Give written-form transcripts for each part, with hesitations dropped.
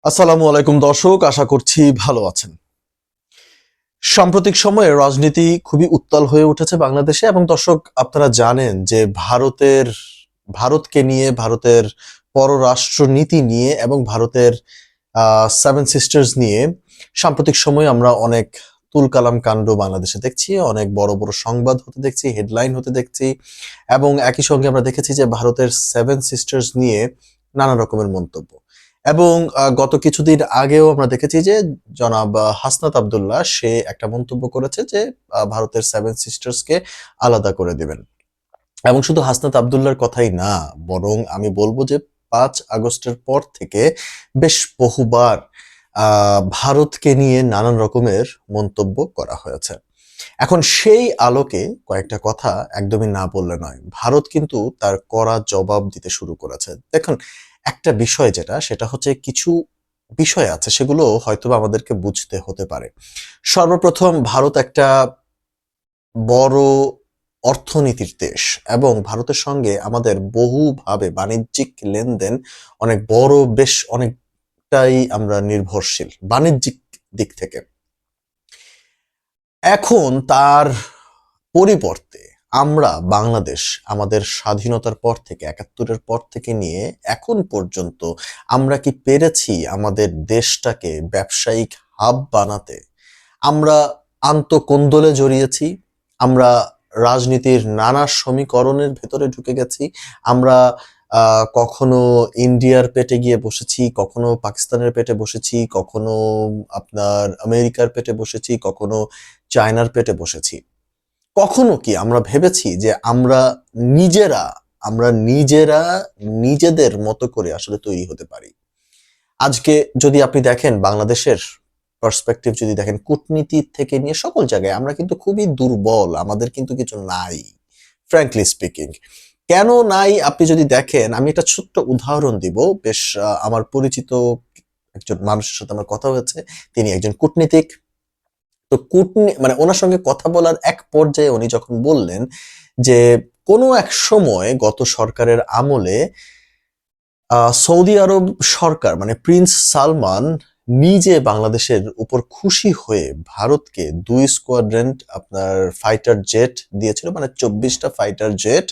আসসালামু আলাইকুম দর্শক, আশা করছি ভালো আছেন। সাম্প্রতিক সময়ে রাজনীতি খুবই উত্তাল হয়ে উঠেছে বাংলাদেশে, এবং দর্শক আপনারা জানেন যে ভারতকে নিয়ে, ভারতের পররাষ্ট্র নীতি নিয়ে এবং ভারতের সেভেন সিস্টার্স নিয়ে সাম্প্রতিক সময়ে আমরা অনেক তুলকালাম কাণ্ড বাংলাদেশে দেখছি, অনেক বড় বড় সংবাদ হতে দেখছি, হেডলাইন হতে দেখছি, এবং একই সঙ্গে আমরা দেখেছি যে ভারতের সেভেন সিস্টার্স নিয়ে নানা রকমের মন্তব্য। এবং গত কিছুদিন আগেও আমরা দেখেছি যে জনাব হাসনাত আব্দুল্লাহ সে একটা মন্তব্য করেছে যে ভারতের সেভেন সিস্টার্সকে আলাদা করে দিবেন। এবং শুধু হাসনাত আব্দুল্লাহর কথাই না, বরং আমি বলবো যে 5 আগস্টের পর থেকে বেশ বহুবার ভারতকে নিয়ে নানান রকমের মন্তব্য করা হয়েছে। এখন সেই আলোকে কয়েকটা কথা একদমই না বললে নয়। ভারত কিন্তু তার কড়া জবাব দিতে শুরু করেছে। দেখুন, একটা বিষয় সেটা হচ্ছে কিছু বিষয় আছে সেগুলো হয়তোবা আমাদেরকে বুঝতে হতে পারে। সর্বপ্রথম, ভারত একটা বড় অর্থনীতির দেশ, এবং ভারতের সঙ্গে আমাদের বহুভাবে বাণিজ্যিক লেনদেন অনেক বড়, বেশ অনেকটাই আমরা নির্ভরশীল বাণিজ্যিক দিক থেকে। এখন তার পরিবর্তে আমরা বাংলাদেশ আমাদের স্বাধীনতার পর থেকে, ৭১-এর পর থেকে নিয়ে এখন পর্যন্ত আমরা কি পেরেছি আমাদের দেশটাকে ব্যবসায়িক হাব বানাতে? আমরা আন্তঃকোন্দলে জড়িয়েছি, আমরা রাজনীতির নানা সমীকরণের ভেতরে ঢুকে গেছি। আমরা কখনো ইন্ডিয়ার পেটে গিয়ে বসেছি, কখনো পাকিস্তানের পেটে বসেছি, কখনো আপনার আমেরিকার পেটে বসেছি, কখনো চায়নার পেটে বসেছি। কখনো কি আমরা ভেবেছি যে নিজেরা আমরা নিজেরা নিজেদের মতো করে আসলে তৈরি হতে পারি? আজকে যদি আপনি দেখেন বাংলাদেশের পার্সপেক্টিভ, যদি দেখেন কূটনীতি থেকে নিয়ে সকল জায়গায় আমরা কিন্তু খুবই দুর্বল, আমাদের কিন্তু কিছু নাই, ফ্র্যাঙ্কলি স্পিকিং। কেন নাই আপনি যদি দেখেন, আমি একটা ছোট্ট উদাহরণ দিব। বেশ আমার পরিচিত একজন মানুষের সাথে আমার কথা হয়েছে, তিনি একজন কূটনীতিক। তো মানে ওনার সঙ্গে কথা বলার এক পর্যায়ে উনি যখন বললেন যে কোনো এক সময় গত সরকারের আমলে সৌদি আরব সরকার, মানে প্রিন্স সালমান নিজে বাংলাদেশের উপর খুশি হয়ে ভারতকে 2 স্কোয়াড্রন আপনার ফাইটার জেট দিয়েছিল, মানে 24টা ফাইটার জেট,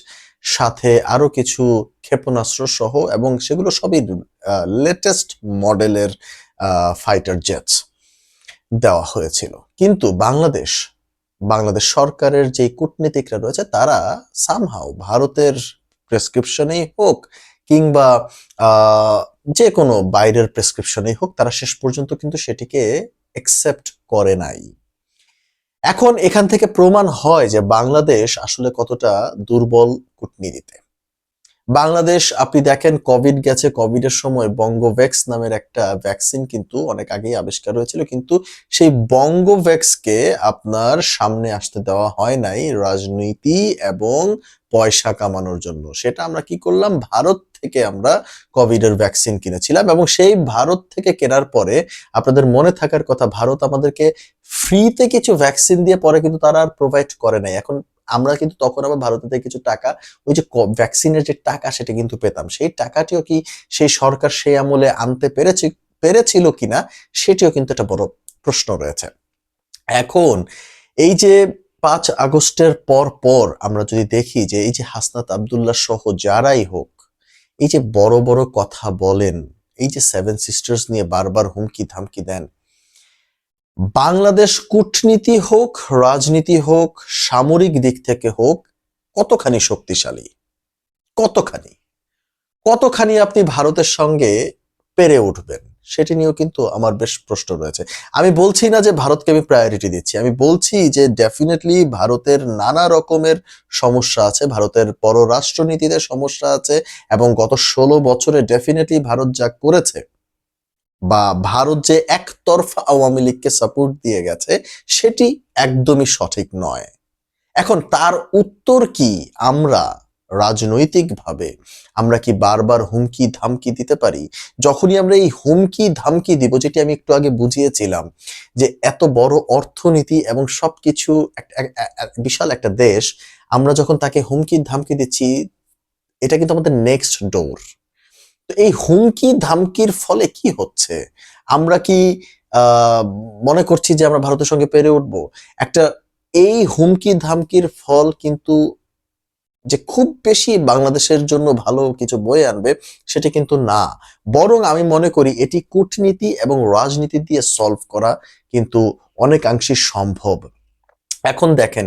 সাথে আরো কিছু ক্ষেপণাস্ত্র সহ, এবং সেগুলো সবই লেটেস্ট মডেলের ফাইটার জেটস দেওয়া হয়েছিল। কিন্তু বাংলাদেশ সরকারের যে কূটনীতিকরা রয়েছে তারা সামহাও ভারতের প্রেসক্রিপশনেই হোক কিংবা আহ, যে কোনো বাইরের প্রেসক্রিপশনেই হোক, তারা শেষ পর্যন্ত কিন্তু সেটিকে একসেপ্ট করে নাই। এখন এখান থেকে প্রমাণ হয় যে বাংলাদেশ আসলে কতটা দুর্বল কূটনীতিতে। বাংলাদেশ, আপনি দেখেন কোভিড গেছে, কোভিডের সময় বঙ্গোভ্যাক্স নামের একটা ভ্যাকসিন কিন্তু অনেক আগেই আবিষ্কার হয়েছিল, কিন্তু সেই বঙ্গোভ্যাক্সকে আপনার সামনে আসতে দেওয়া হয় নাই রাজনীতি এবং পয়সা কামানোর জন্য। সেটা আমরা কি করলাম, ভারত থেকে আমরা কোভিডের ভ্যাকসিন কিনেছিলাম, এবং সেই ভারত থেকে কেনার পরে আপনাদের মনে থাকার কথা, ভারত আমাদেরকে ফ্রিতে কিছু ভ্যাকসিন দিয়ে পরে কিন্তু তারা আর প্রোভাইড করে নাই। এখন আমরা কিন্তু তখন আবার ভারত থেকে কিছু টাকা, ওই যে ভ্যাকসিনের যে টাকা, সেটা কিন্তু পেতাম। সেই টাকাটিও কি সেই সরকার সেই আমলে আনতে পেরেছিল কিনা, সেটিও কিন্তু একটা বড় প্রশ্ন রয়েছে। এখন এই যে 5 আগস্টের পর পর আমরা যদি দেখি যে এই যে হাসনাত আব্দুল্লাহ সহ যারাই হোক, এই যে বড় বড় কথা বলেন, এই যে সেভেন সিস্টার্স নিয়ে বারবার হুমকি ধামকি দেন, বাংলাদেশ কূটনীতি হোক, রাজনীতি হোক, সামরিক দিক থেকে হোক, কতখানি শক্তিশালী, কতখানি কতখানি আপনি ভারতের সঙ্গে পেরে উঠবেন, সেটি নিয়েও কিন্তু আমার বেশ প্রশ্ন রয়েছে। আমি বলছি না যে ভারতকে আমি প্রায়োরিটি দিচ্ছি, আমি বলছি যে ডেফিনেটলি ভারতের নানা রকমের সমস্যা আছে, ভারতের পররাষ্ট্রনীতিতে সমস্যা আছে, এবং গত 16 বছরে ডেফিনেটলি ভারত যা করেছে, বা ভারত যে একতরফা আওয়ামী লীগকে সাপোর্ট দিয়ে গেছে, সেটি একদমই সঠিক নয়। এখন তার উত্তর কি? আমরা রাজনৈতিকভাবে আমরা কি বারবার হুমকি ধামকি দিতে পারি? যখনই আমরা এই হুমকি ধামকি দিব, যেটি আমি একটু আগে বুঝিয়েছিলাম, যে এত বড় অর্থনীতি এবং সবকিছু বিশাল একটা দেশ, আমরা যখন তাকে হুমকি ধামকি দিচ্ছি, এটা কিন্তু আমাদের নেক্সট ডোর। তো তো এই হুমকি ধামকির ফলে কি হচ্ছে? আমরা কি আহ, মনে করছি যে আমরা ভারতের সঙ্গে পেরে উঠবো? একটা এই হুমকি ধামকির ফল কিন্তু যে খুব বেশি বাংলাদেশের জন্য ভালো কিছু বয়ে আনবে সেটা কিন্তু না। বরং আমি মনে করি এটি কূটনীতি এবং রাজনীতি দিয়ে সলভ করা কিন্তু অনেকাংশে সম্ভব। এখন দেখেন,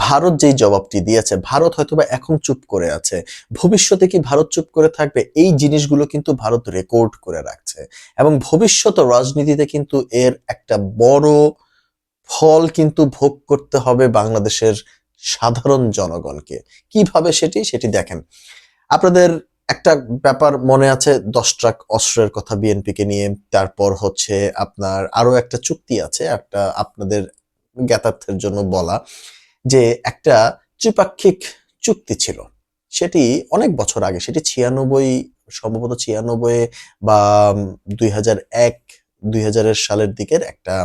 ভারত যেই জবাবটি দিয়েছে, ভারত হয়তোবা এখন চুপ করে আছে, ভবিষ্যতে কি ভারত চুপ করে থাকবে? এই জিনিসগুলো কিন্তু ভারত রেকর্ড করে রাখছে, এবং ভবিষ্যৎ রাজনীতিতে কিন্তু এর একটা বড় ফল কিন্তু ভোগ করতে হবে বাংলাদেশের সাধারণ জনগণকে। কিভাবে সেটি দেখেন। আপনাদের একটা ব্যাপার মনে আছে, 10 ট্রাক অস্ত্রের কথা বিএনপি কে নিয়ে। তারপর হচ্ছে আপনার আরো একটা চুক্তি আছে, একটা আপনাদের জ্ঞাতার্থের জন্য বলা, যে একটা ত্রিপাক্ষিক চুক্তি ছিল। সেটি অনেক বছর আগে, সেটি 96, সম্ভবত 96 বা 2001, 2000-এর সালের দিকের একটা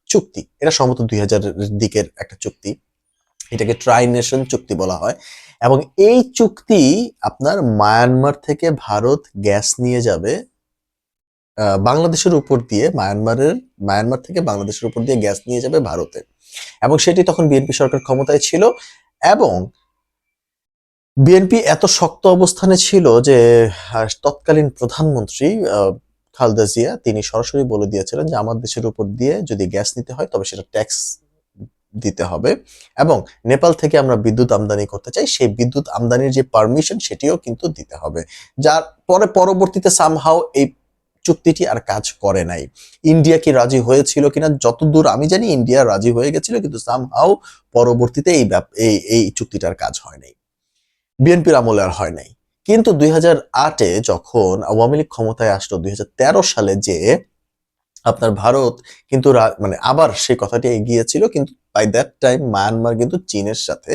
চুক্তি। এটা সম্ভবত 2000-এর দিকের একটা চুক্তি। এটাকে ট্রাই নেশন চুক্তি বলা হয়। এবং এই চুক্তি আপনার মায়ানমার থেকে ভারত গ্যাস নিয়ে যাবে বাংলাদেশের উপর দিয়ে, মায়ানমার থেকে বাংলাদেশের উপর দিয়ে গ্যাস নিয়ে যাবে ভারতে। এবং সেটি তখন বিএনপি সরকার ক্ষমতায় ছিল, এবং বিএনপি এত শক্ত অবস্থানে ছিল যে তৎকালীন প্রধানমন্ত্রী খালেদা জিয়া তিনি সরাসরি বলে দিয়েছিলেন যে আমার দেশের উপর দিয়ে যদি গ্যাস নিতে হয় তবে সেটা ট্যাক্স দিতে হবে, এবং নেপাল থেকে আমরা বিদ্যুৎ আমদানি করতে চাই, সেই বিদ্যুৎ আমদানির যে পারমিশন সেটিও কিন্তু দিতে হবে। যার পরবর্তীতে সামহাও এই চুক্তিটি আর কাজ করে নাই। ইন্ডিয়া কি রাজি হয়েছিল কিনা, যতদূর আমি জানি ইন্ডিয়া রাজি হয়ে গেছিল, কিন্তু সামহাও পরবর্তীতে এই চুক্তিটার কাজ হয় নাই, বিএনপির আমলে আর হয় নাই। কিন্তু 2008-এ যখন আওয়ামী লীগ ক্ষমতায় আসলো, 2013 সালে যে আপনার ভারত কিন্তু মানে আবার সেই কথাটি এগিয়েছিল, কিন্তু বাই দ্যাট টাইম মায়ানমার কিন্তু চীনের সাথে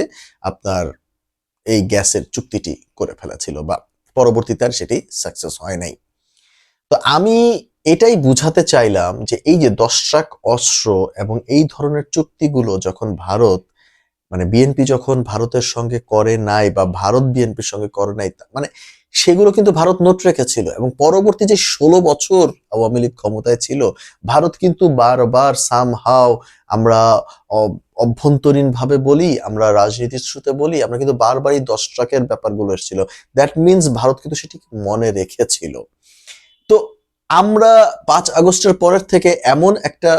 আপনার এই গ্যাসের চুক্তিটি করে ফেলেছিল, বা পরবর্তীতে আর সেটি সাকসেস হয় নাই। তো আমি এটাই বুঝাতে চাইলাম যে এই যে 10 ট্রাক অস্ত্র এবং এই ধরনের চুক্তিগুলো যখন ভারত, মানে বিএনপি যখন ভারতের সঙ্গে করে নাই, বা ভারত বিএনপির সঙ্গে করে নাই, মানে সেগুলো কিন্তু ভারত নোট রেখেছিল, এবং পরবর্তী যে 16 বছর আওয়ামী লীগ ক্ষমতায় ছিল, ভারত কিন্তু বারবার সামহাও, আমরা অভ্যন্তরীণ ভাবে বলি, আমরা রাজনীতির থ্রুতে বলি, আমরা কিন্তু বারবারই 10 ট্রাকের ব্যাপারগুলো এসেছিল। দ্যাট মিনস ভারত কিন্তু সেটি মনে রেখেছিল। তো আমরা 5 আগস্টের পরের থেকে এমন একটা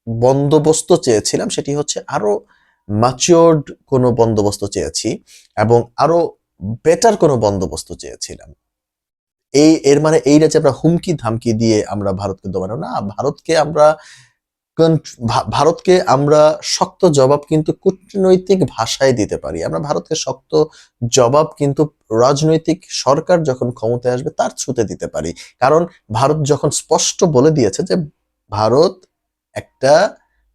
বন্দোবস্ত চেয়েছিলাম, সেটি হচ্ছে আরো ম্যাচিওরড কোনো বন্দোবস্ত চেয়েছি, এবং আরো বেটার কোনো বন্দোবস্ত চেয়েছিলাম। এর মানে এই না যে আমরা হুমকি ধামকি দিয়ে আমরা ভারতকে দমানো না। ভারতকে আমরা শক্ত জবাব কিন্তু কূটনৈতিক ভাষায় দিতে পারি। আমরা ভারতকে শক্ত জবাব কিন্তু রাজনৈতিক সরকার যখন ক্ষমতায় আসবে তার থ্রুতে দিতে পারি। কারণ ভারত যখন স্পষ্ট বলে দিয়েছে যে ভারত একটা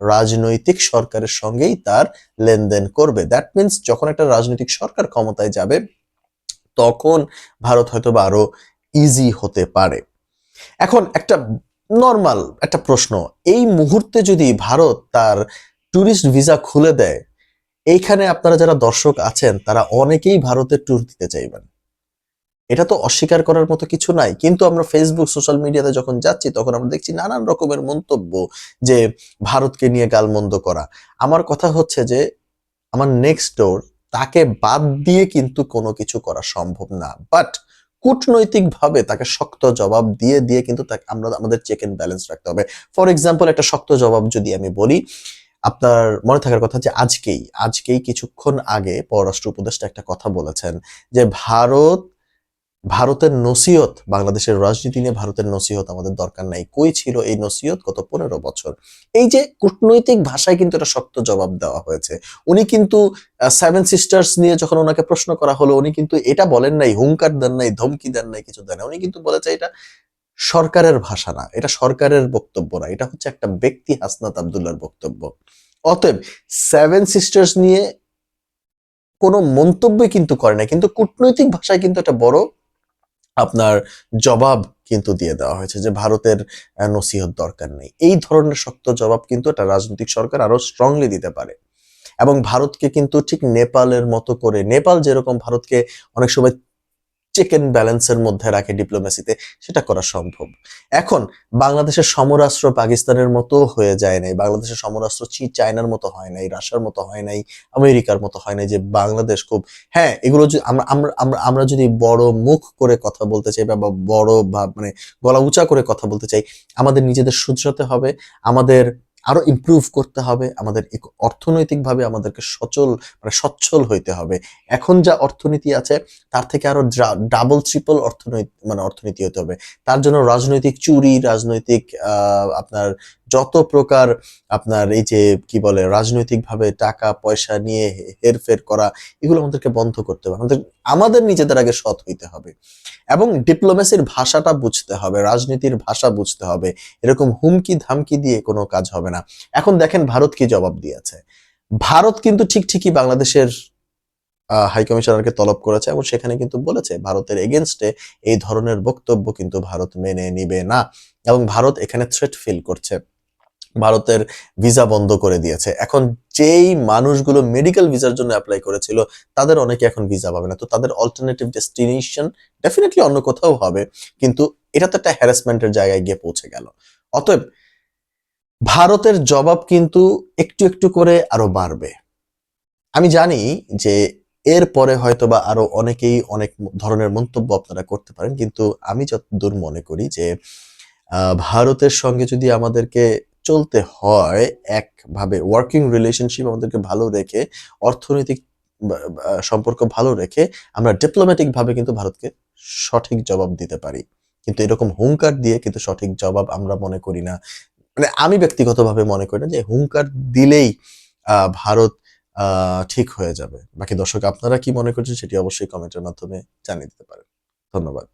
রাজনৈতিক সরকারের সঙ্গেই তার লেনদেন করবে, দ্যাট মিনস যখন একটা রাজনৈতিক সরকার ক্ষমতায় যাবে তখন ভারত হয়তো বা আরো ইজি হতে পারে। এখন একটা নর্মাল একটা প্রশ্ন, এই মুহূর্তে যদি ভারত তার ট্যুরিস্ট ভিসা খুলে দেয়, এইখানে আপনারা যারা দর্শক আছেন তারা অনেকেই ভারতে ট্যুর দিতে চাইবেন, এটা তো অস্বীকার করার মতো কিছু নাই। কিন্তু আমরা ফেসবুক সোশ্যাল মিডিয়াতে যখন যাচ্ছি তখন আমরা দেখছি নানান রকমের মন্তব্য, যে ভারতকে নিয়ে গালমন্দ করা। আমার কথা হচ্ছে যে আমার নেক্সট ডোর, তাকে বাদ দিয়ে কিন্তু কোনো কিছু করা সম্ভব না, বাট কূটনৈতিক ভাবে তাকে শক্ত জবাব দিয়ে দিয়ে কিন্তু তাকে আমরা আমাদের চেক এন্ড ব্যালেন্স রাখতে হবে। ফর এক্সাম্পল, একটা শক্ত জবাব যদি আমি বলি, আপনার মনে থাকার কথা যে আজকেই কিছুক্ষণ আগে পররাষ্ট্র উপদেষ্টা একটা কথা বলেছেন, যে ভারতের নসিহত, বাংলাদেশের রাজনীতি নিয়ে ভারতের নসিহত আমাদের দরকার নাই। কই ছিল এই নসিহত গত 15 বছর? এই যে কূটনৈতিক ভাষায় কিন্তু একটা শক্ত জবাব দেওয়া হয়েছে। উনি কিন্তু সেভেন সিস্টার্স নিয়ে যখন ওনাকে প্রশ্ন করা হলো, উনি কিন্তু এটা বলেন নাই, হুঙ্কার দেন নাই, ধমকি দেন নাই, কিছু দেন নাই। উনি কিন্তু বলেছে এটা সরকারের ভাষা না, এটা সরকারের বক্তব্য না, এটা হচ্ছে একটা ব্যক্তি হাসনাত আব্দুল্লাহর বক্তব্য। অতএব সেভেন সিস্টার্স নিয়ে কোনো মন্তব্যই কিন্তু করে না, কিন্তু কূটনৈতিক ভাষায় কিন্তু একটা বড় আপনার জবাব কিন্তু দিয়ে দেওয়া হয়েছে যে ভারতের নসিহত দরকার নেই। এই ধরনের শক্ত জবাব কিন্তু একটা রাজনৈতিক সরকার আরো স্ট্রংলি দিতে পারে, এবং ভারতকে কিন্তু ঠিক নেপালের মতো করে, নেপাল যেরকম ভারতকে অনেক সময় চেক এন্ড ব্যালেন্সের মধ্যে রাখে ডিপ্লোমেসিতে, সেটা করা সম্ভব। এখন বাংলাদেশের সমরাস্ত্র পাকিস্তানের মতো হয়ে যায় নাই, বাংলাদেশের সমরাস্ত্র চায়নার মতো হয় নাই, রাশিয়ার মতো হয় নাই, আমেরিকার মতো হয় নাই যে বাংলাদেশ খুব, হ্যাঁ এগুলো আমরা আমরা আমরা আমরা যদি বড় মুখ করে কথা বলতে চাই বা বড় বা মানে গলা উঁচা করে কথা বলতে চাই, আমাদের নিজেদের শুধরাতে হবে, আমাদের আরো ইমপ্রুভ করতে হবে, আমাদের অর্থনৈতিকভাবে আমাদেরকে সচ্ছল হইতে হবে। এখন যা অর্থনীতি আছে তার থেকে আরো ডাবল ট্রিপল অর্থনীতি হতে হবে। তার জন্য রাজনৈতিক চুরি, রাজনৈতিক আপনার যত প্রকার আপনার এই যে কি বলে রাজনৈতিকভাবে টাকা পয়সা নিয়ে হেরফের করা, এগুলো আমাদেরকে বন্ধ করতে হবে। আমাদের নিজেদের আগে সৎ হইতে হবে এবং ডিপ্লোমেসির ভাষাটা বুঝতে হবে, রাজনীতির ভাষা বুঝতে হবে। এরকম হুমকি ধামকি দিয়ে কোনো কাজ হবে না। এখন দেখেন ভারত কি জবাব দিয়েছে। ভারত কিন্তু ঠিকই বাংলাদেশের হাই কমিশনারকে তলব করেছে এবং সেখানে কিন্তু বলেছে ভারতের এগেনস্টে এই ধরনের বক্তব্য কিন্তু ভারত মেনে নিবে না, এবং ভারত এখানে থ্রেট ফিল করছে, ভারতের ভিসা বন্ধ করে দিয়েছে। এখন যেই মানুষগুলো মেডিকেল ভিসার জন্য অ্যাপ্লাই করেছিল তাদের অনেকে এখন ভিসা পাবে না, তো তাদের অল্টারনেটিভ ডেস্টিনেশন ডেফিনেটলি অন্য কোথাও হবে, কিন্তু এটা তো একটা হ্যারাসমেন্টের জায়গায় গিয়ে পৌঁছে গেল। অতএব ভারতের জবাব কিন্তু একটু একটু করে আরো বাড়বে। আমি জানি যে এর পরে হয়তো বা আরো অনেকেই অনেক ধরনের মন্তব্য আপনারা করতে পারেন, কিন্তু আমি যতদূর মনে করি যে ভারতের সঙ্গে যদি আমাদেরকে চলতে হয় একভাবে ওয়ার্কিং রিলেশনশিপ আমাদেরকে ভালো রেখে, অর্থনৈতিক সম্পর্ক ভালো রেখে আমরা ডিপ্লোম্যাটিক ভাবে কিন্তু ভারতকে সঠিক জবাব দিতে পারি, কিন্তু এরকম হুঙ্কার দিয়ে কিন্তু সঠিক জবাব আমরা মনে করি না। মানে আমি ব্যক্তিগতভাবে মনে করি না যে হুঙ্কার দিলেই ভারত ঠিক হয়ে যাবে। বাকি দর্শক আপনারা কি মনে করছেন সেটি অবশ্যই কমেন্টের মাধ্যমে জানিয়ে দিতে পারেন। ধন্যবাদ।